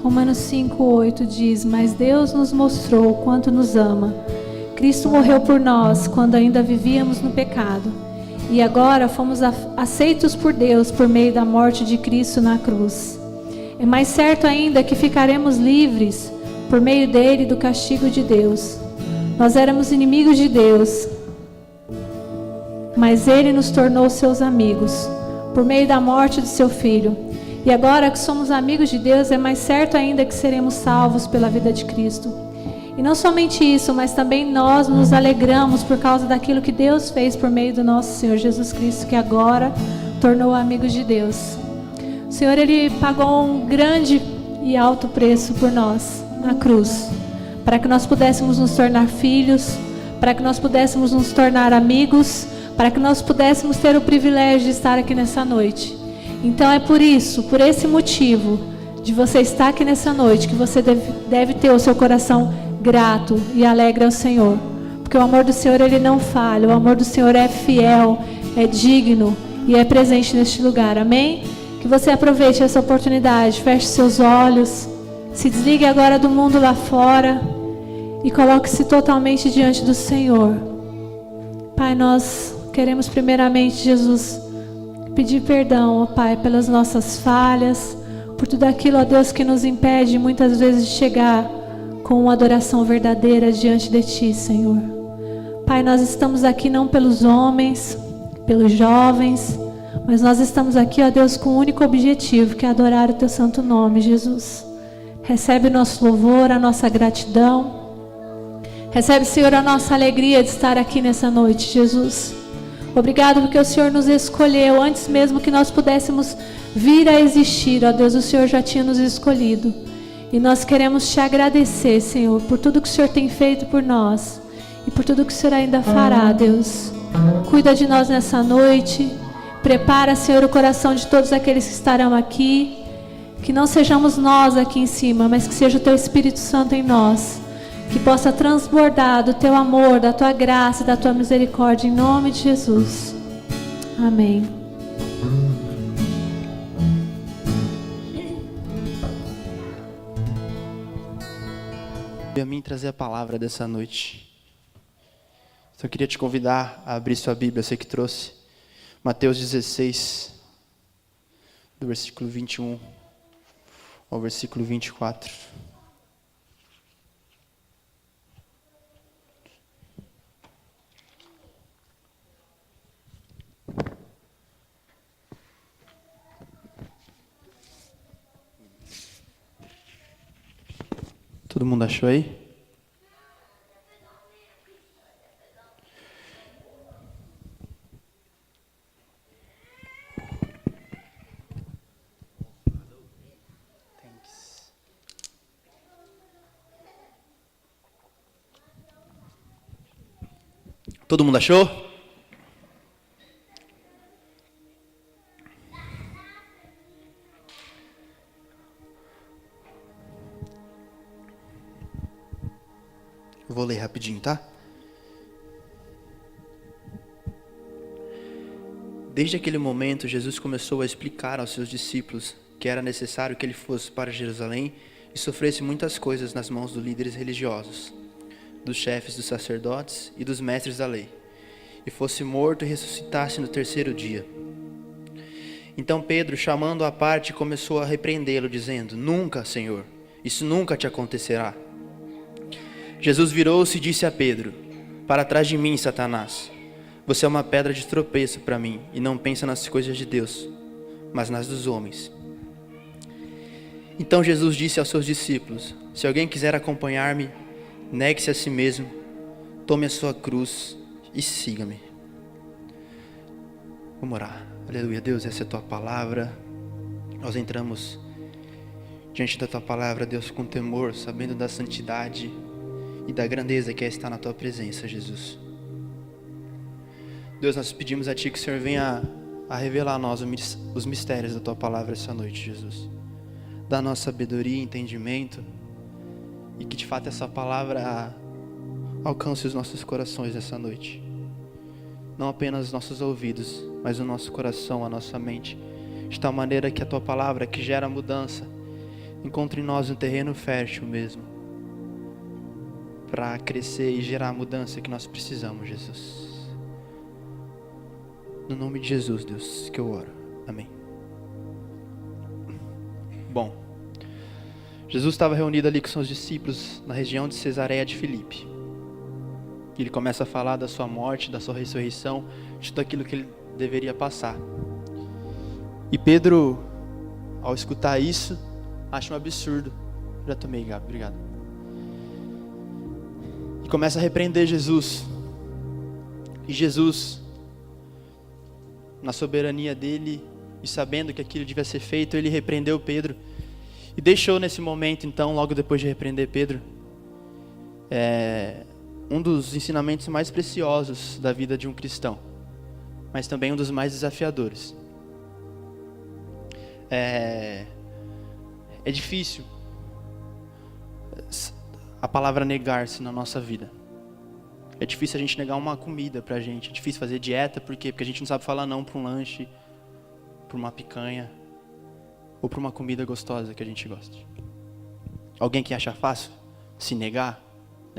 Romanos 5:8 diz: mas Deus nos mostrou o quanto nos ama. Cristo morreu por nós quando ainda vivíamos no pecado. E agora fomos aceitos por Deus por meio da morte de Cristo na cruz. É mais certo ainda que ficaremos livres por meio dele do castigo de Deus. Nós éramos inimigos de Deus, mas ele nos tornou seus amigos por meio da morte de seu Filho. E agora que somos amigos de Deus, é mais certo ainda que seremos salvos pela vida de Cristo. E não somente isso, mas também nós nos alegramos por causa daquilo que Deus fez por meio do nosso Senhor Jesus Cristo, que agora tornou amigos de Deus. O Senhor, Ele pagou um grande e alto preço por nós na cruz, para que nós pudéssemos nos tornar filhos, para que nós pudéssemos nos tornar amigos, para que nós pudéssemos ter o privilégio de estar aqui nessa noite. Então é por isso, por esse motivo de você estar aqui nessa noite, que você deve ter o seu coração grato e alegre ao Senhor, porque o amor do Senhor, ele não falha, o amor do Senhor é fiel, é digno e é presente neste lugar, amém? Que você aproveite essa oportunidade, feche seus olhos, se desligue agora do mundo lá fora e coloque-se totalmente diante do Senhor. Pai, nós queremos primeiramente, Jesus, pedir perdão, ó Pai, pelas nossas falhas, por tudo aquilo, ó Deus, que nos impede muitas vezes de chegar com uma adoração verdadeira diante de Ti, Senhor. Pai, nós estamos aqui não pelos homens, pelos jovens, mas nós estamos aqui, ó Deus, com um único objetivo, que é adorar o Teu santo nome, Jesus. Recebe o nosso louvor, a nossa gratidão. Recebe, Senhor, a nossa alegria de estar aqui nessa noite, Jesus. Obrigado porque o Senhor nos escolheu antes mesmo que nós pudéssemos vir a existir, ó Deus, o Senhor já tinha nos escolhido. E nós queremos Te agradecer, Senhor, por tudo que o Senhor tem feito por nós e por tudo que o Senhor ainda fará, Deus. Cuida de nós nessa noite. Prepara, Senhor, o coração de todos aqueles que estarão aqui. Que não sejamos nós aqui em cima, mas que seja o Teu Espírito Santo em nós. Que possa transbordar do Teu amor, da Tua graça e da Tua misericórdia, em nome de Jesus. Amém. A mim trazer a palavra dessa noite. Então eu queria te convidar a abrir sua Bíblia, você que trouxe. Mateus 16, do versículo 21 ao versículo 24. Todo mundo achou aí? Todo mundo achou? Eu vou ler rapidinho, tá? Desde aquele momento, Jesus começou a explicar aos seus discípulos que era necessário que ele fosse para Jerusalém e sofresse muitas coisas nas mãos dos líderes religiosos, dos chefes dos sacerdotes e dos mestres da lei, e fosse morto e ressuscitasse no terceiro dia. Então Pedro, chamando-o à parte, começou a repreendê-lo, dizendo: Nunca, Senhor, isso nunca te acontecerá. Jesus virou-se e disse a Pedro: Para trás de mim, Satanás. Você é uma pedra de tropeço para mim e não pensa nas coisas de Deus, mas nas dos homens. Então Jesus disse aos seus discípulos: Se alguém quiser acompanhar-me, negue-se a si mesmo, tome a sua cruz e siga-me. Vamos orar. Aleluia, Deus, essa é a Tua palavra. Nós entramos diante da Tua palavra, Deus, com temor, sabendo da santidade e da grandeza que é estar na Tua presença, Jesus. Deus, nós pedimos a Ti que o Senhor venha a revelar a nós os mistérios da Tua palavra essa noite, Jesus. Dá nossa sabedoria e entendimento, e que de fato essa palavra alcance os nossos corações essa noite. Não apenas os nossos ouvidos, mas o nosso coração, a nossa mente, de tal maneira que a Tua palavra, que gera mudança, encontre em nós um terreno fértil mesmo, para crescer e gerar a mudança que nós precisamos, Jesus. No nome de Jesus, Deus, que eu oro. Amém. Bom, Jesus estava reunido ali com seus discípulos na região de Cesareia de Filipe. E ele começa a falar da sua morte, da sua ressurreição, de tudo aquilo que ele deveria passar. E Pedro, ao escutar isso, acha um absurdo. Já tomei, Gabi, obrigado. E começa a repreender Jesus. E Jesus, na soberania dele, e sabendo que aquilo devia ser feito, ele repreendeu Pedro. E deixou nesse momento, então, logo depois de repreender Pedro, um dos ensinamentos mais preciosos da vida de um cristão, mas também um dos mais desafiadores. É difícil a palavra negar-se na nossa vida. É difícil a gente negar uma comida pra gente. É difícil fazer dieta, por quê? Porque a gente não sabe falar não pra um lanche, pra uma picanha, ou pra uma comida gostosa que a gente gosta. Alguém que acha fácil se negar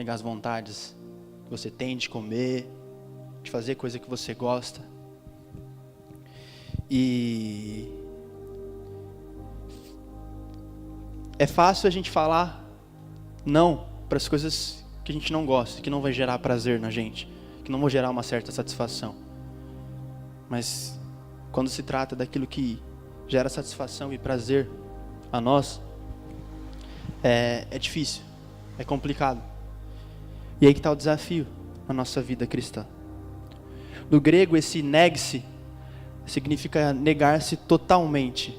as vontades que você tem de comer, de fazer coisa que você gosta. E é fácil a gente falar não para as coisas que a gente não gosta, que não vai gerar prazer na gente, que não vão gerar uma certa satisfação. Mas quando se trata daquilo que gera satisfação e prazer a nós, é difícil, é complicado. E aí que está o desafio na nossa vida cristã. No grego, esse negue-se significa negar-se totalmente.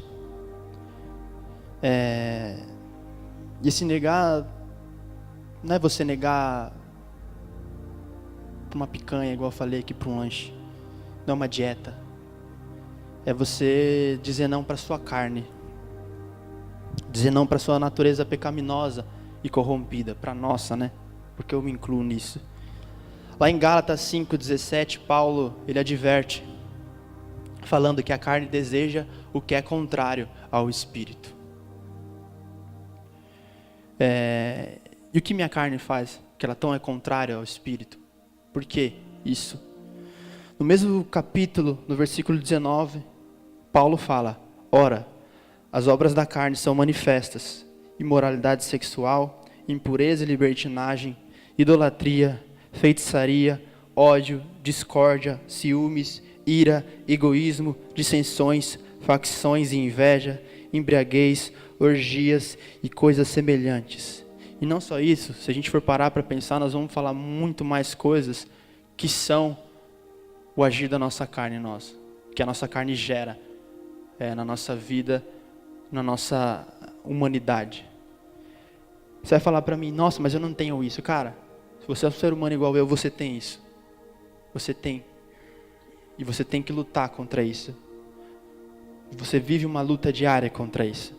E esse negar não é você negar para uma picanha, igual eu falei aqui, para um lanche. Não é uma dieta. É você dizer não para a sua carne. Dizer não para a sua natureza pecaminosa e corrompida. Para a nossa, né? Porque eu me incluo nisso. Lá em Gálatas 5:17, Paulo, ele adverte, falando que a carne deseja o que é contrário ao Espírito. E o que minha carne faz? Que ela tão é contrária ao Espírito. Por que isso? No mesmo capítulo, no versículo 19, Paulo fala: ora, as obras da carne são manifestas: imoralidade sexual, impureza e libertinagem, idolatria, feitiçaria, ódio, discórdia, ciúmes, ira, egoísmo, dissensões, facções e inveja, embriaguez, orgias e coisas semelhantes. E não só isso, se a gente for parar para pensar, nós vamos falar muito mais coisas que são o agir da nossa carne em nós, que a nossa carne gera na nossa vida, na nossa humanidade. Você vai falar para mim: nossa, mas eu não tenho isso. Cara, se você é um ser humano igual eu, você tem isso. Você tem. E você tem que lutar contra isso. Você vive uma luta diária contra isso.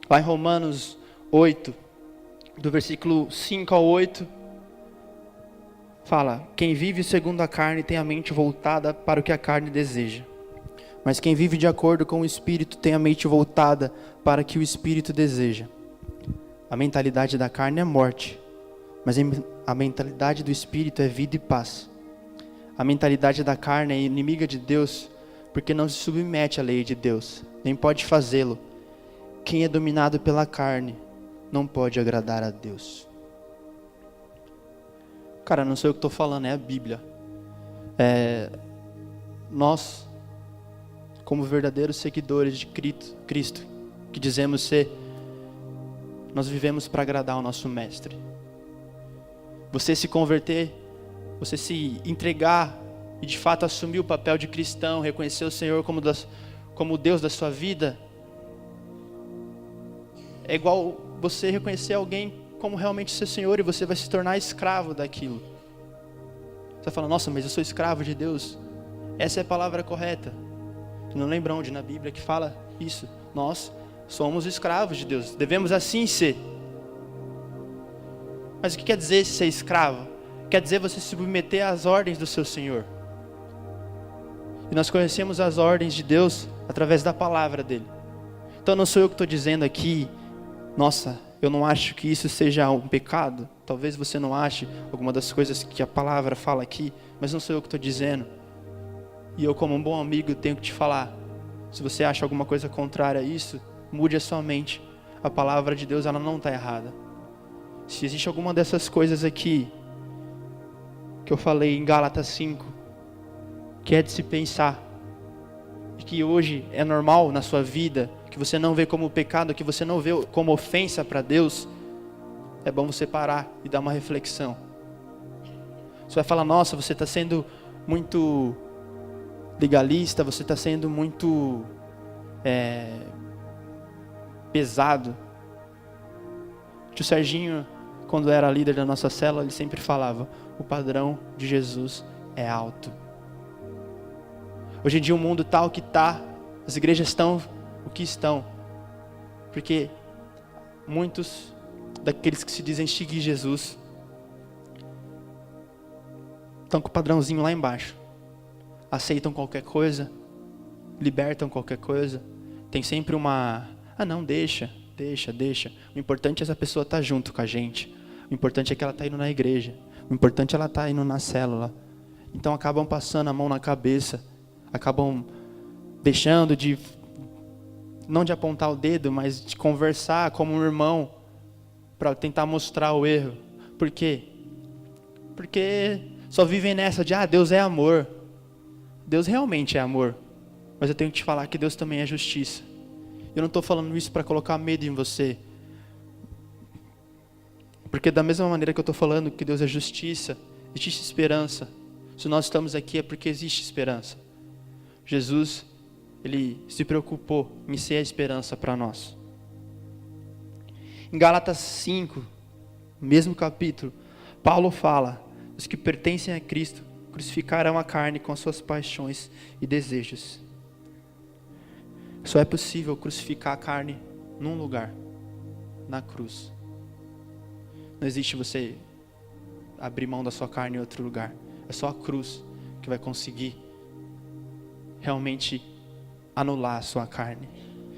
Lá em Romanos 8, do versículo 5 ao 8, fala: quem vive segundo a carne tem a mente voltada para o que a carne deseja. Mas quem vive de acordo com o Espírito tem a mente voltada para o que o Espírito deseja. A mentalidade da carne é morte, mas a mentalidade do Espírito é vida e paz. A mentalidade da carne é inimiga de Deus, porque não se submete à lei de Deus, nem pode fazê-lo. Quem é dominado pela carne não pode agradar a Deus. Cara, não sei o que estou falando, é a Bíblia. Nós, como verdadeiros seguidores de Cristo, que dizemos ser, nós vivemos para agradar o nosso Mestre. Você se converter, você se entregar e de fato assumir o papel de cristão, reconhecer o Senhor como Deus da sua vida, é igual você reconhecer alguém como realmente seu Senhor, e você vai se tornar escravo daquilo. Você vai falar: nossa, mas eu sou escravo de Deus. Essa é a palavra correta. Não lembro onde na Bíblia que fala isso. Nós somos escravos de Deus, devemos assim ser. Mas o que quer dizer ser escravo? Quer dizer você se submeter às ordens do seu Senhor. E nós conhecemos as ordens de Deus através da palavra dele. Então não sou eu que estou dizendo aqui nossa, eu não acho que isso seja um pecado. Talvez você não ache alguma das coisas que a palavra fala aqui, mas não sou eu que estou dizendo. E eu, como um bom amigo, tenho que te falar. Se você acha alguma coisa contrária a isso, mude a sua mente. A palavra de Deus, ela não está errada. Se existe alguma dessas coisas aqui, que eu falei em Gálatas 5, que é de se pensar, e que hoje é normal na sua vida, que você não vê como pecado, que você não vê como ofensa para Deus, é bom você parar e dar uma reflexão. Você vai falar, nossa, você está sendo muito legalista, você está sendo muito pesado. O tio Serginho, quando era líder da nossa célula, ele sempre falava, o padrão de Jesus é alto. Hoje em dia o mundo está o que está, as igrejas estão o que estão, porque muitos daqueles que se dizem seguir Jesus estão com o padrãozinho lá embaixo, aceitam qualquer coisa, libertam qualquer coisa, tem sempre não, deixa, o importante é essa pessoa estar junto com a gente, o importante é que ela está indo na igreja, o importante é ela estar indo na célula, então acabam passando a mão na cabeça, acabam deixando não de apontar o dedo, mas de conversar como um irmão, para tentar mostrar o erro. Por quê? Porque só vivem nessa de, Deus é amor. Deus realmente é amor. Mas eu tenho que te falar que Deus também é justiça. Eu não estou falando isso para colocar medo em você. Porque da mesma maneira que eu estou falando que Deus é justiça, existe esperança. Se nós estamos aqui é porque existe esperança. Jesus, Ele se preocupou em ser a esperança para nós. Em Gálatas 5, mesmo capítulo, Paulo fala, os que pertencem a Cristo crucificaram a carne com as suas paixões e desejos. Só é possível crucificar a carne num lugar, na cruz. Não existe você abrir mão da sua carne em outro lugar. É só a cruz que vai conseguir realmente anular a sua carne.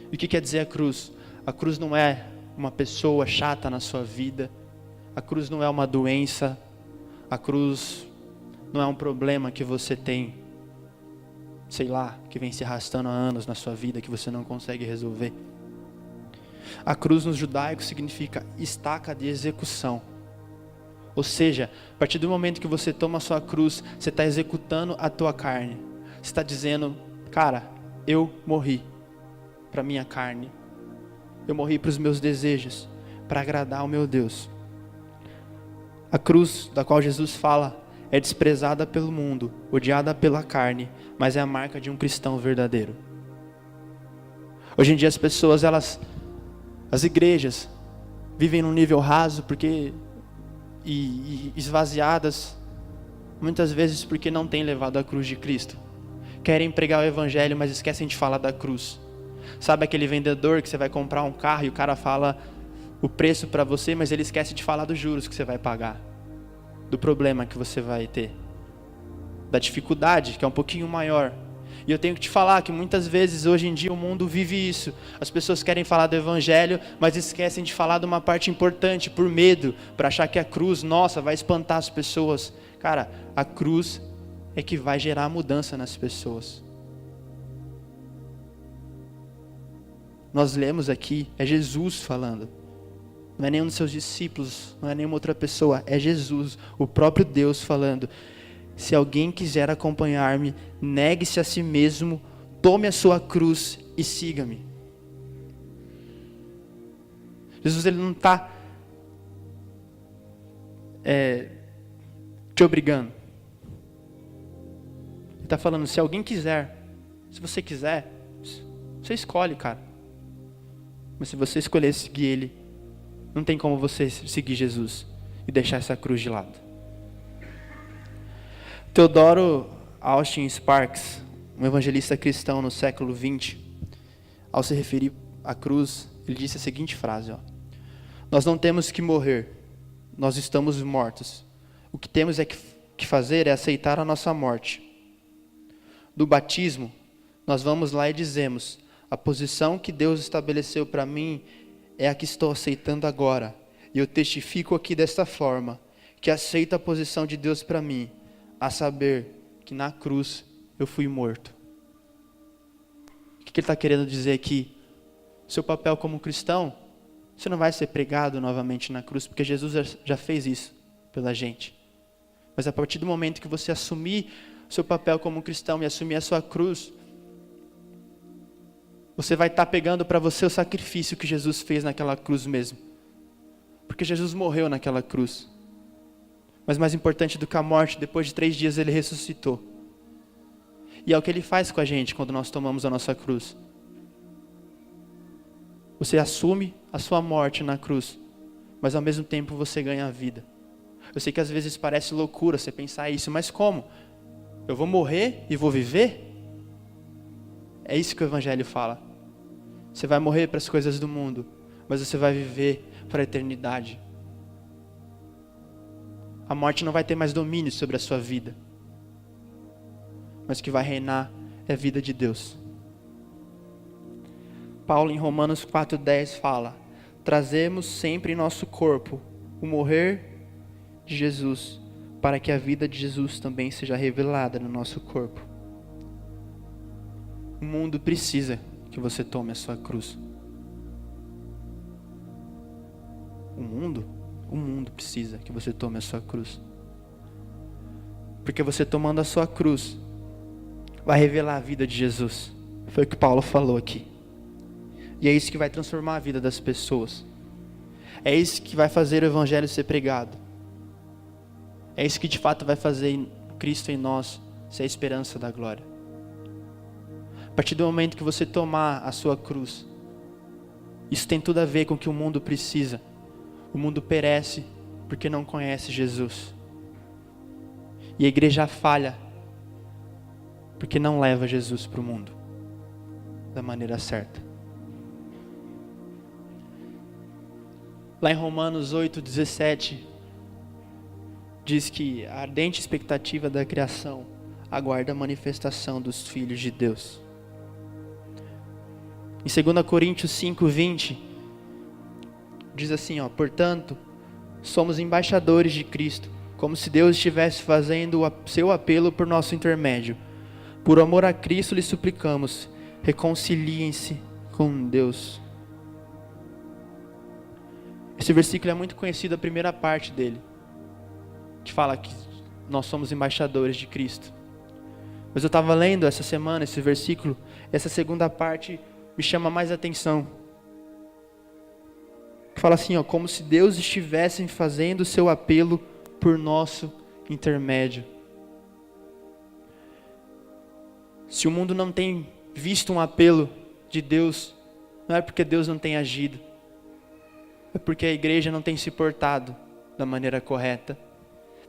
E o que quer dizer a cruz? A cruz não é uma pessoa chata na sua vida. A cruz não é uma doença. A cruz não é um problema que você tem, sei lá, que vem se arrastando há anos na sua vida, que você não consegue resolver. A cruz no judaico significa estaca de execução. Ou seja, a partir do momento que você toma a sua cruz, você está executando a tua carne. Você está dizendo, cara, eu morri para a minha carne. Eu morri para os meus desejos, para agradar ao meu Deus. A cruz da qual Jesus fala é desprezada pelo mundo, odiada pela carne, mas é a marca de um cristão verdadeiro. Hoje em dia as pessoas, as igrejas, vivem num nível raso e esvaziadas, muitas vezes porque não têm levado a cruz de Cristo. Querem pregar o evangelho, mas esquecem de falar da cruz. Sabe aquele vendedor que você vai comprar um carro e o cara fala o preço para você, mas ele esquece de falar dos juros que você vai pagar, do problema que você vai ter, da dificuldade que é um pouquinho maior. E eu tenho que te falar que muitas vezes hoje em dia o mundo vive isso. As pessoas querem falar do evangelho, mas esquecem de falar de uma parte importante por medo, para achar que a cruz, nossa, vai espantar as pessoas. Cara, a cruz é que vai gerar mudança nas pessoas. Nós lemos aqui, é Jesus falando. Não é nenhum dos seus discípulos, não é nenhuma outra pessoa, é Jesus, o próprio Deus falando. Se alguém quiser acompanhar-me, negue-se a si mesmo, tome a sua cruz e siga-me. Jesus, ele não está te obrigando. Ele está falando, se alguém quiser, se você quiser, você escolhe, cara. Mas se você escolher seguir Ele, não tem como você seguir Jesus e deixar essa cruz de lado. Theodore Austin Sparks, um evangelista cristão no século XX, ao se referir à cruz, ele disse a seguinte frase, nós não temos que morrer, nós estamos mortos. O que temos que fazer é aceitar a nossa morte. Do batismo, nós vamos lá e dizemos, a posição que Deus estabeleceu para mim é a que estou aceitando agora. E eu testifico aqui desta forma, que aceito a posição de Deus para mim, a saber que na cruz eu fui morto. O que ele está querendo dizer aqui? Seu papel como cristão, você não vai ser pregado novamente na cruz, porque Jesus já fez isso pela gente. Mas a partir do momento que você assumir o seu papel como cristão e assumir a sua cruz, você vai estar pegando para você o sacrifício que Jesus fez naquela cruz mesmo. Porque Jesus morreu naquela cruz. Mas mais importante do que a morte, depois de 3 dias ele ressuscitou. E é o que ele faz com a gente quando nós tomamos a nossa cruz. Você assume a sua morte na cruz, mas ao mesmo tempo você ganha a vida. Eu sei que às vezes parece loucura você pensar isso, mas como? Eu vou morrer e vou viver? É isso que o Evangelho fala. Você vai morrer para as coisas do mundo, mas você vai viver para a eternidade. A morte não vai ter mais domínio sobre a sua vida, mas o que vai reinar é a vida de Deus. Paulo em Romanos 4,10 fala: trazemos sempre em nosso corpo o morrer de Jesus, para que a vida de Jesus também seja revelada no nosso corpo. O mundo precisa que você tome a sua cruz. O mundo precisa que você tome a sua cruz. Porque você tomando a sua cruz, vai revelar a vida de Jesus. Foi o que Paulo falou aqui. E é isso que vai transformar a vida das pessoas. É isso que vai fazer o Evangelho ser pregado. É isso que de fato vai fazer Cristo em nós ser a esperança da glória. A partir do momento que você tomar a sua cruz, isso tem tudo a ver com o que o mundo precisa. O mundo perece porque não conhece Jesus. E a igreja falha porque não leva Jesus para o mundo da maneira certa. Lá em Romanos 8,17, diz que a ardente expectativa da criação aguarda a manifestação dos filhos de Deus. Em 2 Coríntios 5,20, diz assim, portanto, somos embaixadores de Cristo, como se Deus estivesse fazendo o seu apelo por nosso intermédio. Por amor a Cristo lhe suplicamos, reconciliem-se com Deus. Esse versículo é muito conhecido, a primeira parte dele, que fala que nós somos embaixadores de Cristo. Mas eu estava lendo essa semana esse versículo, essa segunda parte me chama mais atenção. Que fala assim, como se Deus estivesse fazendo o seu apelo por nosso intermédio. Se o mundo não tem visto um apelo de Deus, não é porque Deus não tem agido, é porque a igreja não tem se portado da maneira correta,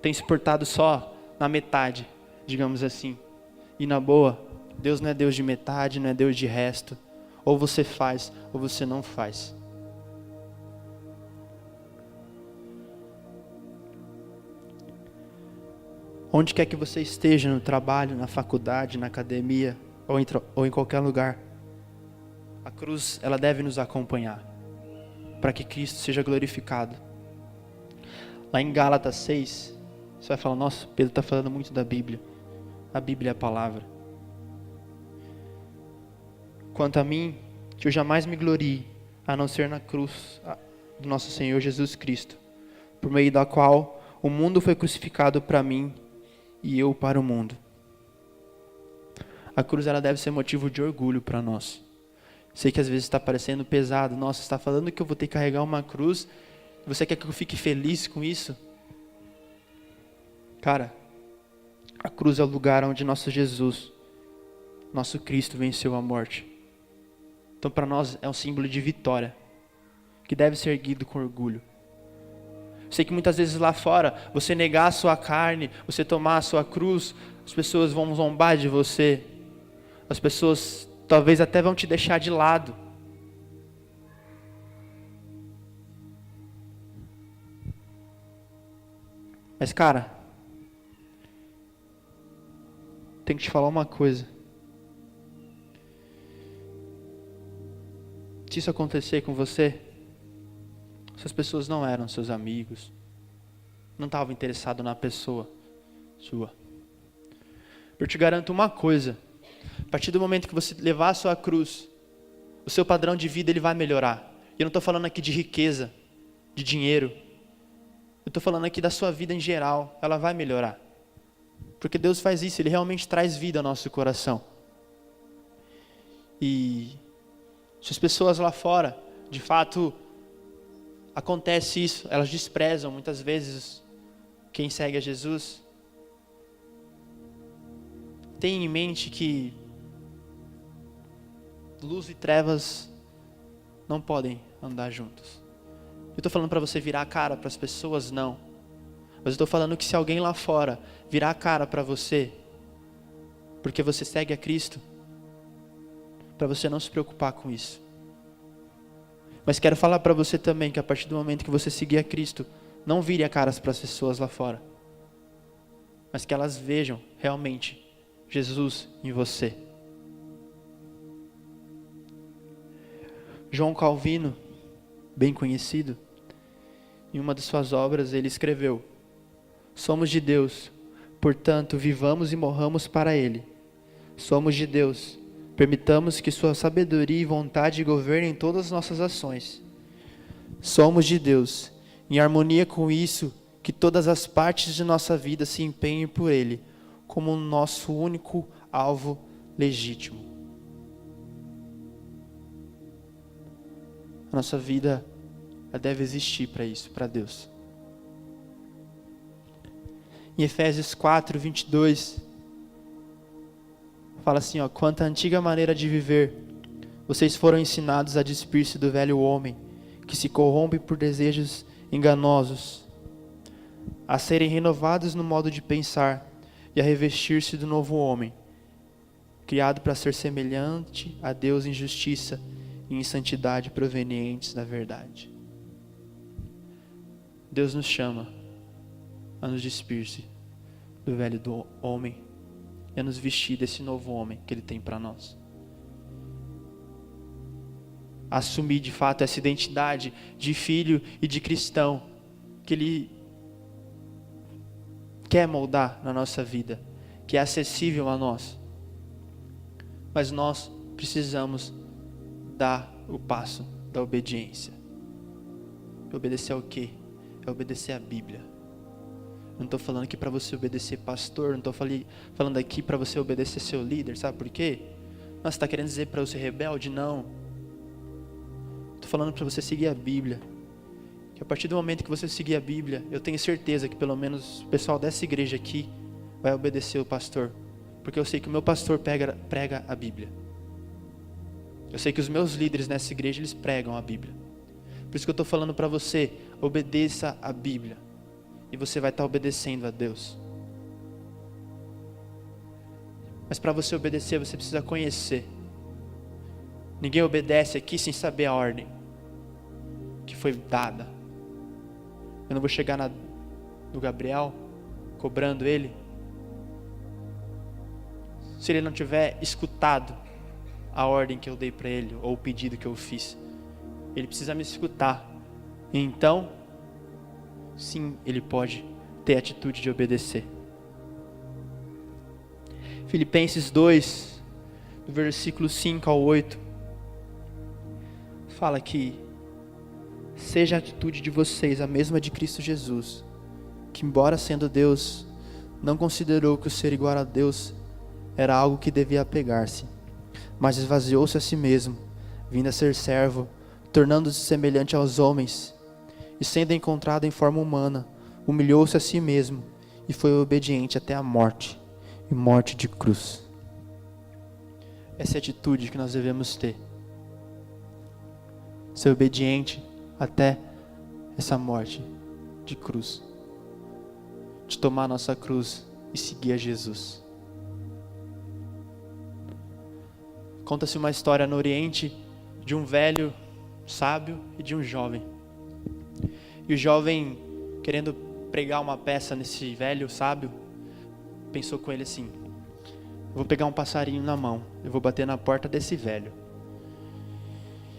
tem se portado só na metade, digamos assim. E na boa, Deus não é Deus de metade, não é Deus de resto. Ou você faz, ou você não faz. Onde quer que você esteja, no trabalho, na faculdade, na academia, ou em qualquer lugar, a cruz, ela deve nos acompanhar, para que Cristo seja glorificado. Lá em Gálatas 6, você vai falar, nossa, Pedro está falando muito da Bíblia. A Bíblia é a palavra. Quanto a mim, que eu jamais me glorie, a não ser na cruz do nosso Senhor Jesus Cristo, por meio da qual o mundo foi crucificado para mim e eu para o mundo. A cruz, ela deve ser motivo de orgulho para nós. Sei que às vezes está parecendo pesado. Nossa, você está falando que eu vou ter que carregar uma cruz? Você quer que eu fique feliz com isso? Cara, a cruz é o lugar onde nosso Jesus, nosso Cristo, venceu a morte. Então para nós é um símbolo de vitória, que deve ser erguido com orgulho. Sei que muitas vezes lá fora, você negar a sua carne, você tomar a sua cruz, as pessoas vão zombar de você. As pessoas talvez até vão te deixar de lado. Mas cara, tenho que te falar uma coisa. Se isso acontecer com você, Essas pessoas não eram seus amigos. Não estavam interessados na pessoa sua. Eu te garanto uma coisa. A partir do momento que você levar a sua cruz, o seu padrão de vida ele vai melhorar. E eu não estou falando aqui de riqueza, de dinheiro. Eu estou falando aqui da sua vida em geral. Ela vai melhorar. Porque Deus faz isso. Ele realmente traz vida ao nosso coração. E se as pessoas lá fora, de fato, acontece isso. Elas desprezam muitas vezes quem segue a Jesus. Tenha em mente que luz e trevas não podem andar juntos. Eu estou falando para você virar a cara para as pessoas? Não. Mas eu estou falando que se alguém lá fora virar a cara para você, porque você segue a Cristo, para você não se preocupar com isso. Mas quero falar para você também que a partir do momento que você seguir a Cristo, não vire a cara para as pessoas lá fora, mas que elas vejam realmente Jesus em você. João Calvino, bem conhecido, em uma de suas obras ele escreveu: somos de Deus, portanto vivamos e morramos para Ele. Somos de Deus, permitamos que sua sabedoria e vontade governem todas as nossas ações. Somos de Deus, em harmonia com isso, que todas as partes de nossa vida se empenhem por Ele, como nosso único alvo legítimo. A nossa vida ela deve existir para isso, para Deus. Em Efésios 4, 22, fala assim, quanto à antiga maneira de viver, vocês foram ensinados a despir-se do velho homem, que se corrompe por desejos enganosos, a serem renovados no modo de pensar e a revestir-se do novo homem, criado para ser semelhante a Deus em justiça e em santidade provenientes da verdade. Deus nos chama a nos despir-se do velho do homem e a nos vestir desse novo homem que Ele tem para nós. Assumir de fato essa identidade de filho e de cristão que Ele quer moldar na nossa vida, que é acessível a nós. Mas nós precisamos dar o passo da obediência. Obedecer ao quê? É obedecer a Bíblia. Eu não estou falando aqui para você obedecer pastor, não estou falando aqui para você obedecer seu líder, sabe por quê? Nossa, você está querendo dizer para eu ser rebelde? Não. Estou falando para você seguir a Bíblia. Que a partir do momento que você seguir a Bíblia, eu tenho certeza que pelo menos o pessoal dessa igreja aqui vai obedecer o pastor. Porque eu sei que o meu pastor prega a Bíblia. Eu sei que os meus líderes nessa igreja, eles pregam a Bíblia. Por isso que eu estou falando para você, obedeça a Bíblia. E você vai estar obedecendo a Deus. Mas para você obedecer, você precisa conhecer. Ninguém obedece aqui sem saber a ordem que foi dada. Eu não vou chegar no Gabriel, cobrando ele, se ele não tiver escutado a ordem que eu dei para ele, ou o pedido que eu fiz. Ele precisa me escutar. Então, sim, ele pode ter a atitude de obedecer. Filipenses 2, do versículo 5 ao 8, fala que seja a atitude de vocês a mesma de Cristo Jesus, que embora sendo Deus, não considerou que o ser igual a Deus era algo que devia apegar-se, mas esvaziou-se a si mesmo, vindo a ser servo, tornando-se semelhante aos homens, e sendo encontrado em forma humana, humilhou-se a si mesmo, e foi obediente até a morte, e morte de cruz. Essa é a atitude que nós devemos ter. Ser obediente até essa morte de cruz. De tomar nossa cruz e seguir a Jesus. Conta-se uma história no Oriente de um velho sábio e de um jovem. E o jovem, querendo pregar uma peça nesse velho sábio, pensou com ele assim: eu vou pegar um passarinho na mão, eu vou bater na porta desse velho.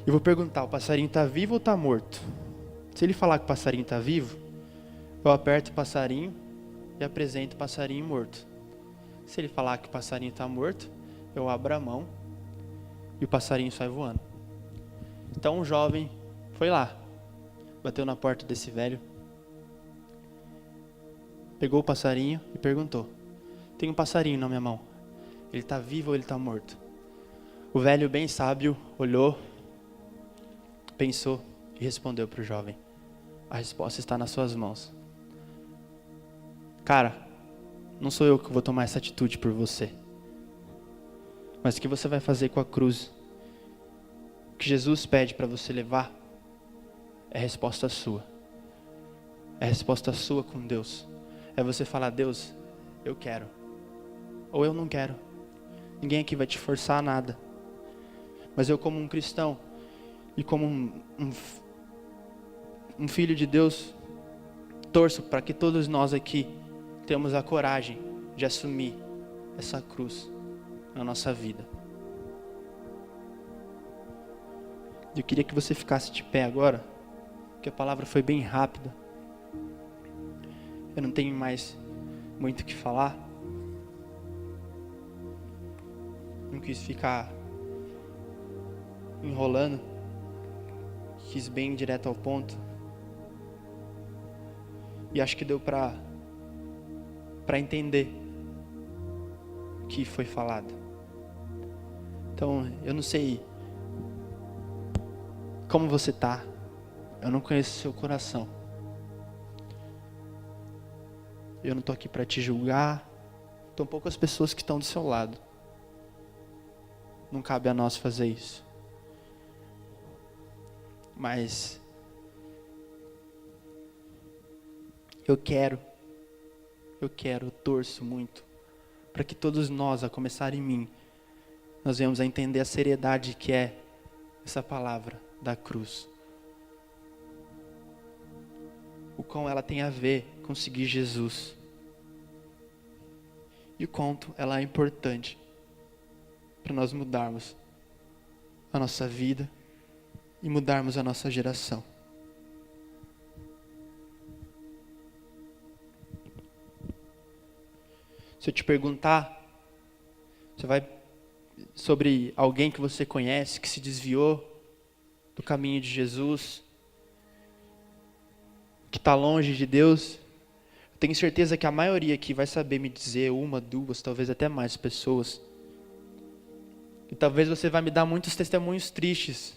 Eu vou perguntar, o passarinho está vivo ou está morto? Se ele falar que o passarinho está vivo, eu aperto o passarinho e apresento o passarinho morto. Se ele falar que o passarinho está morto, eu abro a mão e o passarinho sai voando. Então um jovem foi lá, bateu na porta desse velho, pegou o passarinho e perguntou: tem um passarinho na minha mão, ele está vivo ou ele está morto? O velho, bem sábio, olhou, pensou e respondeu para o jovem: a resposta está nas suas mãos. Cara, não sou eu que vou tomar essa atitude por você. Mas o que você vai fazer com a cruz? O que Jesus pede para você levar é resposta sua. É resposta sua com Deus. É você falar: Deus, eu quero. Ou eu não quero. Ninguém aqui vai te forçar a nada. Mas eu, como um cristão e como um filho de Deus, torço para que todos nós aqui tenhamos a coragem de assumir essa cruz na nossa vida. Eu queria que você ficasse de pé agora, porque a palavra foi bem rápida. Eu não tenho mais muito o que falar. Não quis ficar enrolando. Quis bem direto ao ponto. E acho que deu para entender o que foi falado. Então, eu não sei como você está. Eu não conheço o seu coração. Eu não estou aqui para te julgar. Tampouco as pessoas que estão do seu lado. Não cabe a nós fazer isso. Mas eu torço muito para que todos nós, a começar em mim, nós venhamos a entender a seriedade que é essa palavra da cruz. O quão ela tem a ver com seguir Jesus. E o quanto ela é importante para nós mudarmos a nossa vida e mudarmos a nossa geração. Se eu te perguntar, você vai sobre alguém que você conhece, que se desviou do caminho de Jesus, que está longe de Deus, eu tenho certeza que a maioria aqui vai saber me dizer uma, duas, talvez até mais pessoas. E talvez você vai me dar muitos testemunhos tristes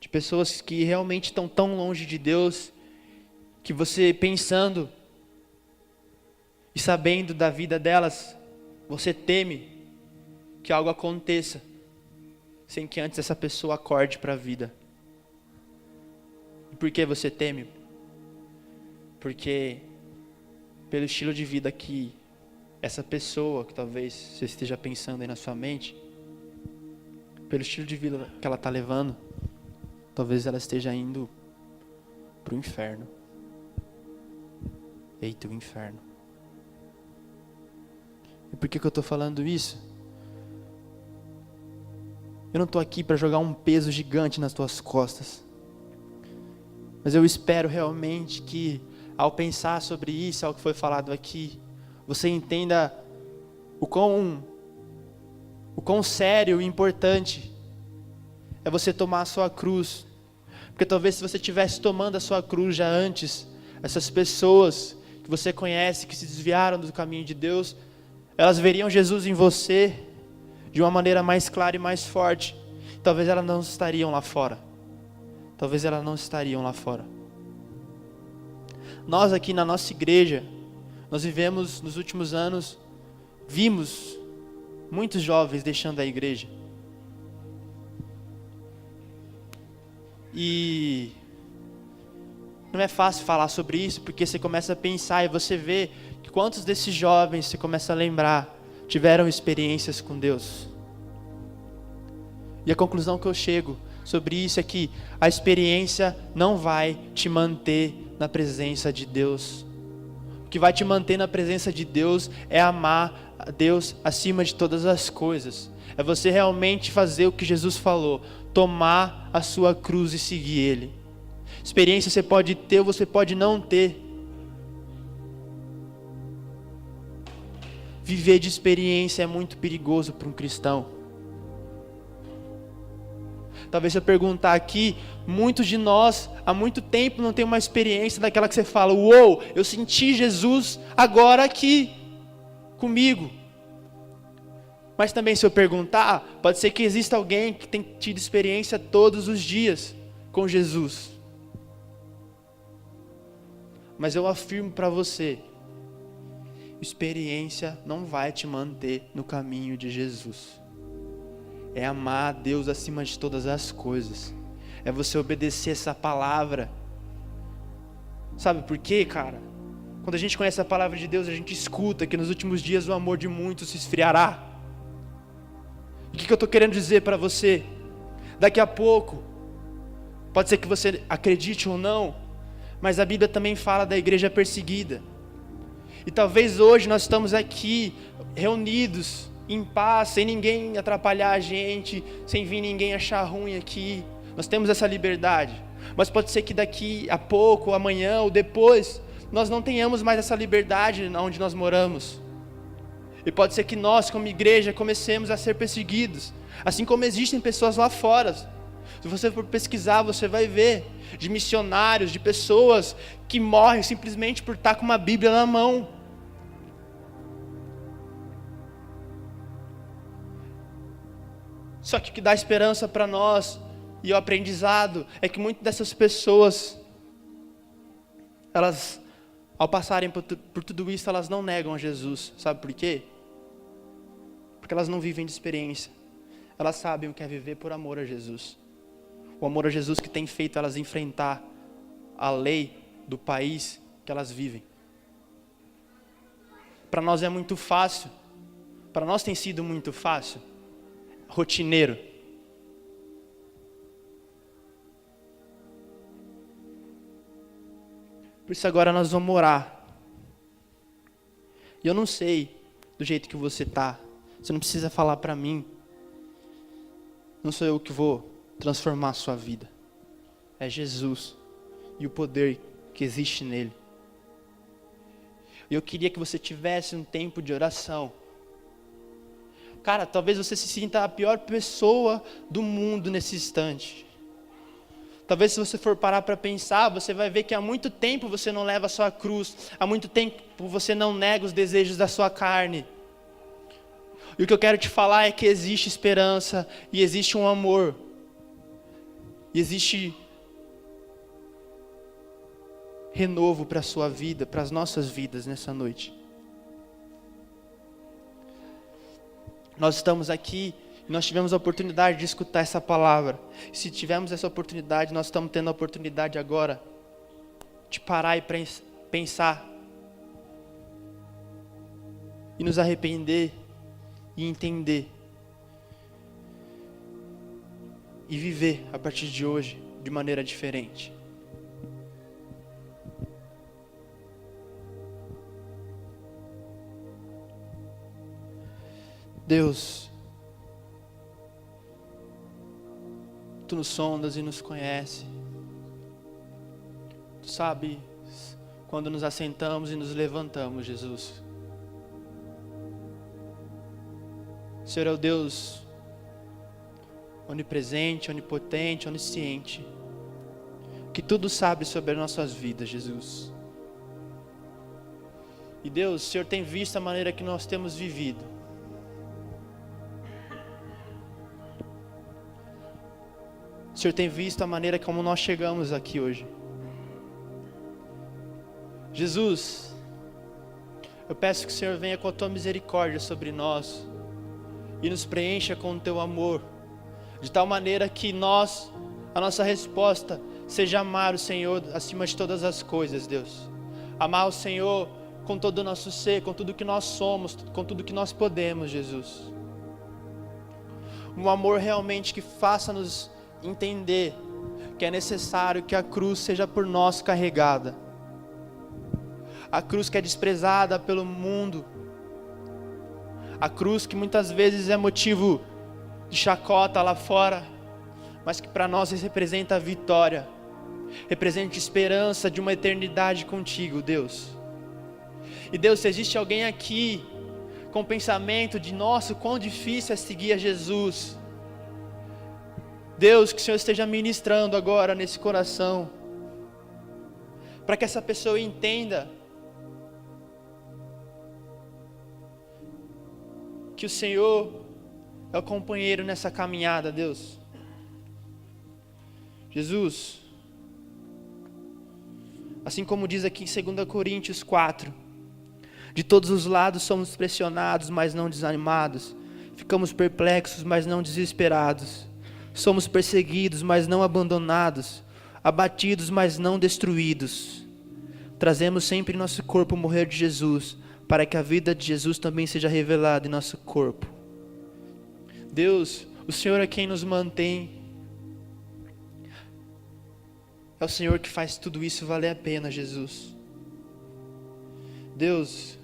de pessoas que realmente estão tão longe de Deus, que você pensando e sabendo da vida delas, você teme que algo aconteça sem que antes essa pessoa acorde para a vida. E por que você teme? Porque pelo estilo de vida que essa pessoa, que talvez você esteja pensando aí na sua mente, pelo estilo de vida que ela está levando, talvez ela esteja indo para o inferno. Eita, o inferno. E por que eu estou falando isso? Eu não estou aqui para jogar um peso gigante nas tuas costas. Mas eu espero realmente que, ao pensar sobre isso, ao que foi falado aqui, você entenda o quão sério e importante é você tomar a sua cruz. Porque talvez se você estivesse tomando a sua cruz já antes, essas pessoas que você conhece, que se desviaram do caminho de Deus, elas veriam Jesus em você de uma maneira mais clara e mais forte. Talvez elas não estariam lá fora. Talvez elas não estariam lá fora. Nós aqui na nossa igreja, nós vivemos nos últimos anos, vimos muitos jovens deixando a igreja. E não é fácil falar sobre isso, porque você começa a pensar e você vê que quantos desses jovens, você começa a lembrar, tiveram experiências com Deus. E a conclusão que eu chego sobre isso é que a experiência não vai te manter na presença de Deus. O que vai te manter na presença de Deus é amar a Deus acima de todas as coisas. É você realmente fazer o que Jesus falou, tomar a sua cruz e seguir Ele. Experiência você pode ter ou você pode não ter. Viver de experiência é muito perigoso para um cristão. Talvez se eu perguntar aqui, muitos de nós há muito tempo não tem uma experiência daquela que você fala: uou, eu senti Jesus agora aqui comigo. Mas também se eu perguntar, pode ser que exista alguém que tem tido experiência todos os dias com Jesus. Mas eu afirmo para você, experiência não vai te manter no caminho de Jesus. É amar a Deus acima de todas as coisas. É você obedecer essa palavra. Sabe por quê, cara? Quando a gente conhece a palavra de Deus, a gente escuta que nos últimos dias o amor de muitos se esfriará. O que eu estou querendo dizer para você? Daqui a pouco, pode ser que você acredite ou não, mas a Bíblia também fala da igreja perseguida. E talvez hoje nós estamos aqui reunidos em paz, sem ninguém atrapalhar a gente, sem vir ninguém achar ruim aqui. Nós temos essa liberdade. Mas pode ser que daqui a pouco, amanhã ou depois, nós não tenhamos mais essa liberdade onde nós moramos. E pode ser que nós, como igreja, comecemos a ser perseguidos, assim como existem pessoas lá fora. Se você for pesquisar, você vai ver de missionários, de pessoas que morrem simplesmente por estar com uma Bíblia na mão. Só que o que dá esperança para nós, e o aprendizado, é que muitas dessas pessoas, elas, ao passarem por tudo isso, elas não negam a Jesus. Sabe por quê? Porque elas não vivem de experiência. Elas sabem o que é viver por amor a Jesus. O amor a Jesus que tem feito elas enfrentar a lei do país que elas vivem. Para nós é muito fácil. Para nós tem sido muito fácil. Rotineiro. Por isso agora nós vamos orar. E eu não sei do jeito que você está. Você não precisa falar para mim. Não sou eu que vou transformar a sua vida. É Jesus e o poder que existe nele. E eu queria que você tivesse um tempo de oração. Cara, talvez você se sinta a pior pessoa do mundo nesse instante. Talvez se você for parar para pensar, você vai ver que há muito tempo você não leva a sua cruz. Há muito tempo você não nega os desejos da sua carne. E o que eu quero te falar é que existe esperança e existe um amor. E existe renovo para a sua vida, para as nossas vidas nessa noite. Nós estamos aqui e nós tivemos a oportunidade de escutar essa palavra. E se tivermos essa oportunidade, nós estamos tendo a oportunidade agora de parar e pensar e nos arrepender e entender e viver a partir de hoje de maneira diferente. Deus, Tu nos sondas e nos conhece. Tu sabes quando nos assentamos e nos levantamos, Jesus. O Senhor é o Deus onipresente, onipotente, onisciente, que tudo sabe sobre as nossas vidas, Jesus. E Deus, o Senhor tem visto a maneira que nós temos vivido. O Senhor tem visto a maneira como nós chegamos aqui hoje. Jesus, eu peço que o Senhor venha com a Tua misericórdia sobre nós e nos preencha com o Teu amor, de tal maneira que a nossa resposta seja amar o Senhor acima de todas as coisas, Deus. Amar o Senhor com todo o nosso ser, com tudo que nós somos, com tudo que nós podemos, Jesus. Um amor realmente que faça-nos entender que é necessário que a cruz seja por nós carregada. A cruz que é desprezada pelo mundo, A cruz que muitas vezes é motivo de chacota lá fora, mas que para nós representa a vitória, representa a esperança de uma eternidade contigo, Deus. E Deus, se existe alguém aqui com o pensamento de, nossa, quão difícil é seguir a Jesus, Deus, que o Senhor esteja ministrando agora nesse coração, para que essa pessoa entenda que o Senhor é o companheiro nessa caminhada, Deus. Jesus, assim como diz aqui em 2 Coríntios 4, de todos os lados somos pressionados, mas não desanimados, ficamos perplexos, mas não desesperados, somos perseguidos, mas não abandonados, abatidos, mas não destruídos. Trazemos sempre em nosso corpo o morrer de Jesus, para que a vida de Jesus também seja revelada em nosso corpo. Deus, o Senhor é quem nos mantém. É o Senhor que faz tudo isso valer a pena, Jesus. Deus,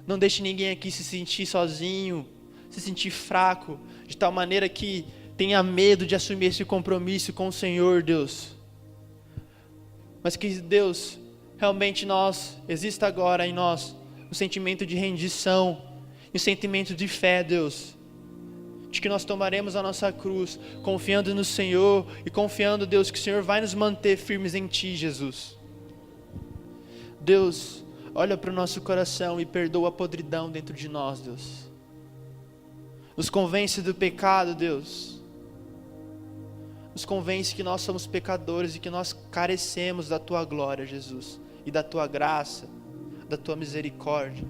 não deixe ninguém aqui se sentir sozinho, se sentir fraco, de tal maneira que tenha medo de assumir esse compromisso com o Senhor, Deus. Mas que, Deus, realmente exista agora em nós um sentimento de rendição, um sentimento de fé, Deus, de que nós tomaremos a nossa cruz, confiando no Senhor e confiando, Deus, que o Senhor vai nos manter firmes em Ti, Jesus. Deus, olha para o nosso coração e perdoa a podridão dentro de nós, Deus. Nos convence do pecado, Deus. Nos convence que nós somos pecadores e que nós carecemos da Tua glória, Jesus, e da Tua graça, da Tua misericórdia.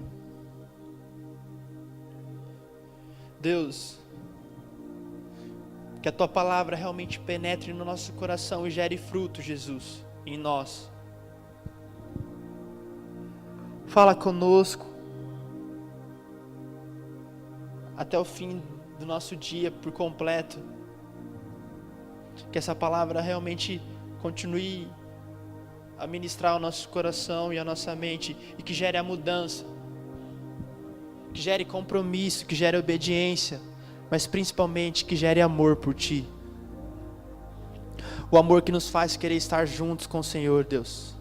Deus, que a Tua palavra realmente penetre no nosso coração e gere fruto, Jesus, em nós. Fala conosco até o fim do nosso dia por completo. Que essa palavra realmente continue a ministrar o nosso coração e a nossa mente e que gere a mudança, que gere compromisso, que gere obediência, mas principalmente que gere amor por Ti. O amor que nos faz querer estar juntos com o Senhor, Deus.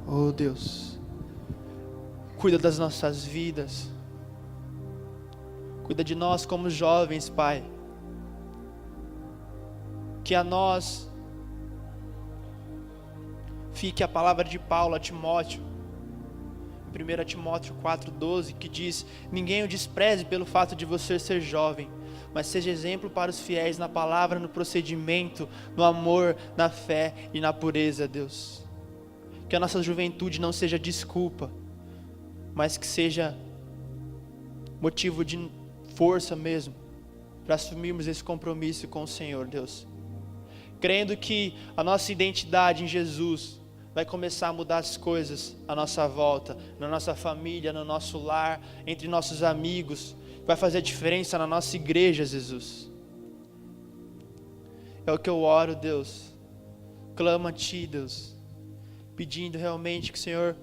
Oh Deus, cuida das nossas vidas, cuida de nós como jovens, Pai. Que a nós fique a palavra de Paulo a Timóteo, em 1 Timóteo 4,12, que diz: ninguém o despreze pelo fato de você ser jovem, mas seja exemplo para os fiéis na palavra, no procedimento, no amor, na fé e na pureza, Deus. Que a nossa juventude não seja desculpa, mas que seja motivo de força mesmo, para assumirmos esse compromisso com o Senhor, Deus. Crendo que a nossa identidade em Jesus vai começar a mudar as coisas à nossa volta, na nossa família, no nosso lar, entre nossos amigos, vai fazer a diferença na nossa igreja, Jesus. É o que eu oro, Deus. Clamo a Ti, Deus, pedindo realmente que o Senhor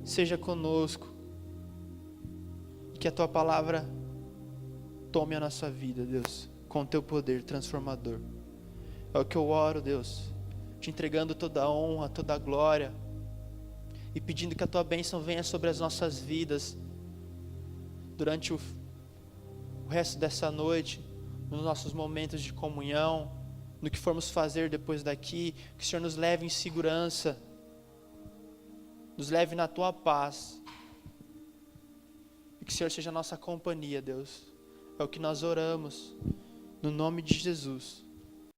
seja conosco e que a Tua palavra tome a nossa vida, Deus, com o Teu poder transformador. É o que eu oro, Deus, Te entregando toda a honra, toda a glória e pedindo que a Tua bênção venha sobre as nossas vidas durante o resto dessa noite, nos nossos momentos de comunhão, no que formos fazer depois daqui. Que o Senhor nos leve em segurança, nos leve na Tua paz e que o Senhor seja a nossa companhia, Deus. É o que nós oramos, no nome de Jesus.